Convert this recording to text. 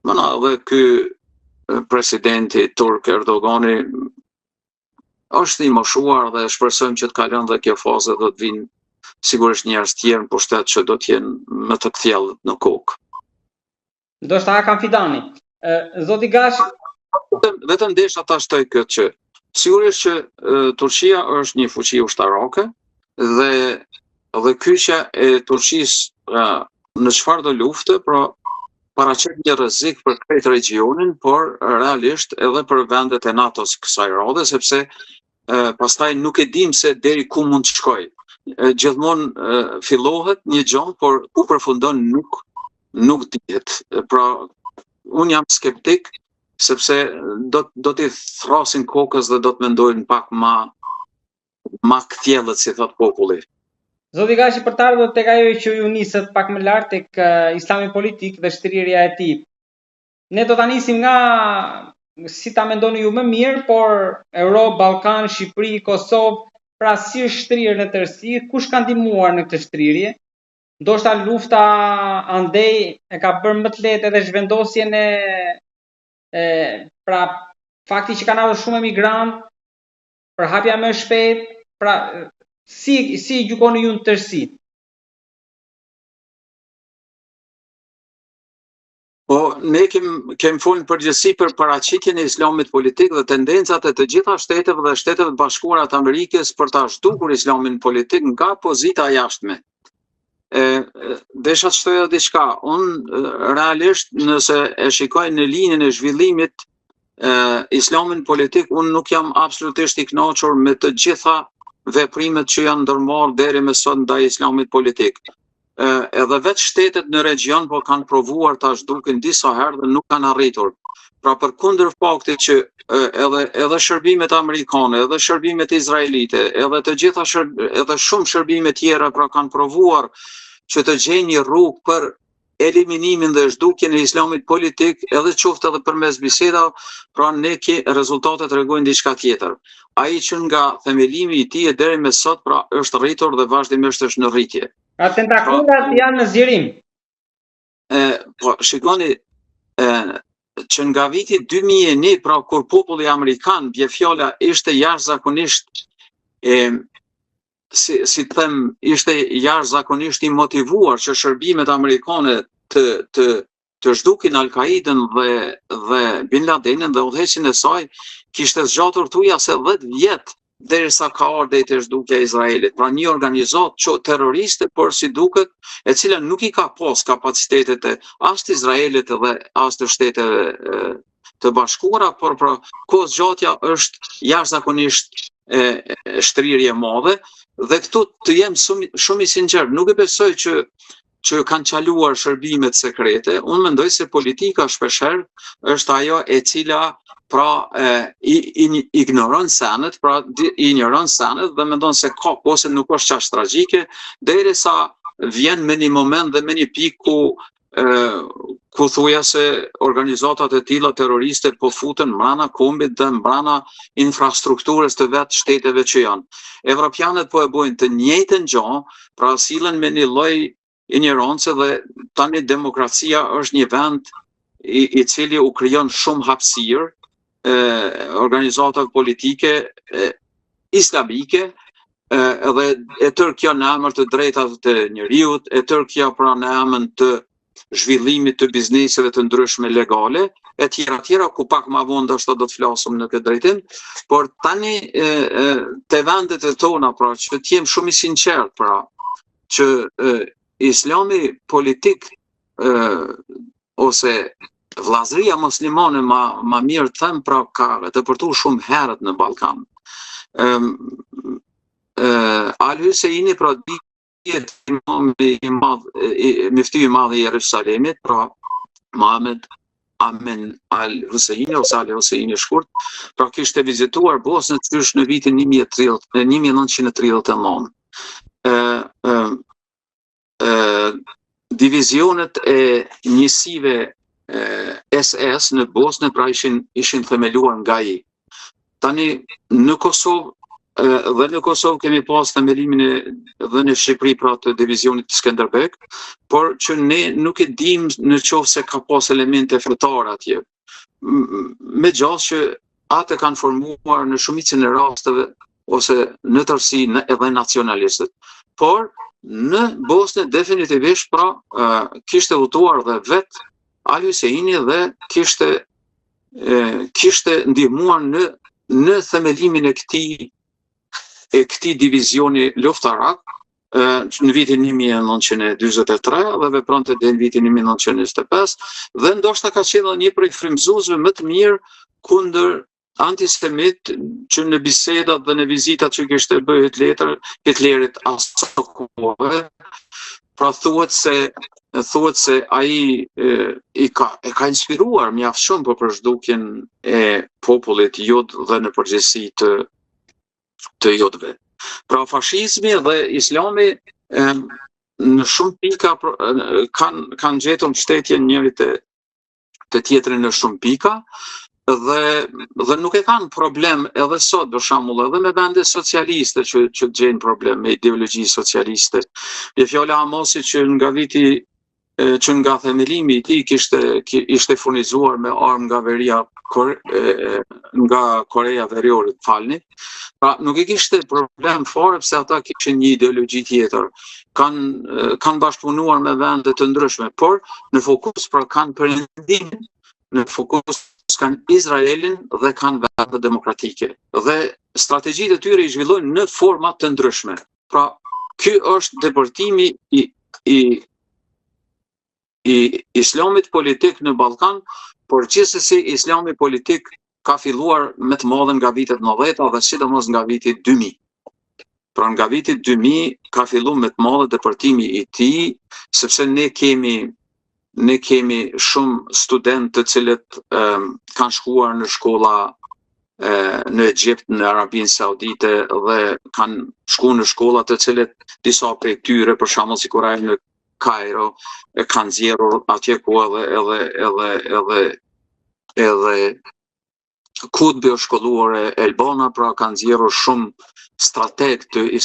Mana dhe ky presidenti turk Erdogani është i moshuar dhe shpresojmë që të kalon dhe kjo fazë dhe të vinë sigurisht njerëz tjerë në pushtet që do të jenë më të kthjellët në kokë. Ndoshta Hakan Fidani. Zoti Gashi, vetëm desha ta shtoj këtë që sigurisht që Turqia është një fuqi ushtarake dhe kyçja e Turqisë në çfarëdo lufte, pra paraqet një rrezik për krejt regionin, por realisht edhe për vendet e NATO-s kësaj radhe, sepse pastaj nuk e dim se deri ku mund të shkojë. Gjithmonë fillohet një gjë, por ku përfundon nuk dihet. Pra unë jam skeptik sepse do t'i thrasin kokës dhe do të mendojnë pak ma kthjellët, si thot populli. Zoti Gashi, për të ardhur tek ajo që ju nisët pak më lart tek islami politik dhe shtrirja e tij. Ne do ta nisim nga si ta mendoni ju më mirë, por Europë, Ballkan, Shqipëri, Kosovë, pra si është shtrirë në tërësi, kush ka ndihmuar në këtë shtrirje? Ndoshta lufta andej e ka bërë më të lehtë edhe zhvendosjen pra fakti që kanë ardhur shumë emigrantë, përhapja më shpejt, pra si gjykoni ju në tërësi? Po, ne kem folën përgjithësi për paraqitjen e islamit politik dhe tendencat e të gjitha shteteve dhe Shtetet e Bashkuara të Amerikës për ta zhdukur islamin politik nga pozita jashtme. Desha të shtoja diçka. Unë realisht nëse e shikoj në linjën e zhvillimit islamin politik, unë nuk jam absolutisht i kënaqur me të gjitha veprimet që janë ndërmarrë deri më sot ndaj islamit politik. Edhe vetë shtetet në region po kanë provuar ta zhdukin disa herë dhe nuk kanë arritur. Pra përkundër faktit që edhe shërbimet amerikane, edhe shërbimet izraelite, edhe të gjitha edhe shumë shërbime tjera pra kanë provuar që të gjejnë një rrugë për eliminimin dhe zhdukjen e islamit politik, edhe qoftë edhe përmes biseda, pra ne rezultatet tregojnë diçka tjetër. Ai që nga themelimi i tij deri më sot pra është rritur dhe vazhdimisht është në rritje. Tentakulat janë në zgjerim. Po shikoni që nga viti 2001, pra kur populli amerikan, bie fjala, ishte jashtëzakonisht si të them, ishte jashtëzakonisht i motivuar që shërbimet amerikane të zhdukin Al-Qaiden dhe Bin Ladenin dhe udhëheqjen e saj, kishte zgjatur thuja se 10 vjet derisa ka ardhur te zhdukja e Izraelit. Pra një organizatë terroriste, por si duket, e cila nuk i ka pas kapacitetet as të Izraelit dhe as të Shteteve të Bashkuara, por pra kohëzgjatja është jashtëzakonisht shtrirje e madhe. Dhe këtu të jem shumë i sinqert, nuk e besoj që kanë qaluar shërbimet sekrete. Unë mendoj se politika shpeshherë është ajo e cila pra ignoron senet, pra ignoron senet dhe mendon se ka ose nuk është çast tragjike, derisa vjen me një moment dhe me një pikë ku thuja se organizatat e tilla terroriste po futen mbrana kombit dhe mbrana infrastrukturës të vetë shteteve që janë. Evropianët po e bojnë të njëjtën gjë, pra sillen me një lloj ignorancë dhe tani demokracia është një vend i cili u krijon shumë hapësirë, organizatat politike islamike, edhe e tërë kjo në emër të drejtave të njerëzit, e tërë kjo pra në emër të zhvillimit të bizneseve të ndryshme legale, e tjera ku pak ma vonë ndoshta do të flasim në këtë drejtim, por tani te vendet e tona, pra që të jem shumë i sinqert, pra që islami politik ose vllazëria muslimane ma mirë të them, pra ka depërtuar shumë herët në Ballkan. Al-Huseini pra Mifti i madh i Jerusalemit, pra Mohamed Amin al-Huseini ose al-Huseini shkurt, pra kishte vizituar Bosnën qysh në vitin 1939. Divizionet e njësive SS në Bosnë pra ishin themeluar nga ai. Tani në Kosovë dhe në Kosovë kemi pas themelimin dhe në Shqipëri pra të divizionit Skënderbek, por që ne nuk e dim në qoftë se ka pas elemente fetare atje. Megjithëse që atë kanë formuar në shumicën e rasteve ose në tërësi edhe nacionalistët. Por në Bosnë definitivisht pra kishte votuar dhe vet Ali Husseini dhe kishte ndihmuar në themelimin e këtij divizioni luftarak në vitin 1943 dhe vepronte deri në vitin 1925 dhe ndoshta ka qenë një prej frymëzuesve më të mirë kundër antisemit që në bisedat dhe në vizitat që kishte bërë Hitlerit asë kohë. Pra thuhet se ai e ka inspiruar mjaft shumë për zhdukjen e popullit jud dhe në përgjithësi të judëve. Pra fashizmi dhe islami në shumë pika kanë gjetur mbështetje njëri të tjetrin në shumë pika dhe nuk e kanë problem edhe sot për shembull edhe me vende socialiste që gjejnë problem me ideologji socialiste. Me fjala Amosi që nga themelimi i tij ishte furnizuar me armë nga Veria nga Koreja Veriore, falni. Pra nuk e kishte problem fare pse ata kishin një ideologji tjetër. Kanë bashkëpunuar me vende të ndryshme, por në fokus pra kanë perëndimin, në fokus kanë Izraelin dhe kanë vende demokratike. Dhe strategjitë e tyre i zhvillojnë në forma të ndryshme. Pra ky është depërtimi i islamit politik në Ballkan, por gjithsesi islami politik ka filluar me të madhen nga vitet 90 dhe sidomos nga viti 2000. Pra nga viti 2000 ka filluar me të madhe depërtimi i tij, sepse ne kemi shumë studentë të cilët kanë shkuar në shkolla në Egjipt, në Arabinë Saudite dhe kanë shkuar në shkolla të cilët disa prej tyre për shembull sikur ai në Kairo kanë nxjerrur atje ku edhe Kutbi është shkolluar e Elbana, pra kanë nxjerrur shumë strateg të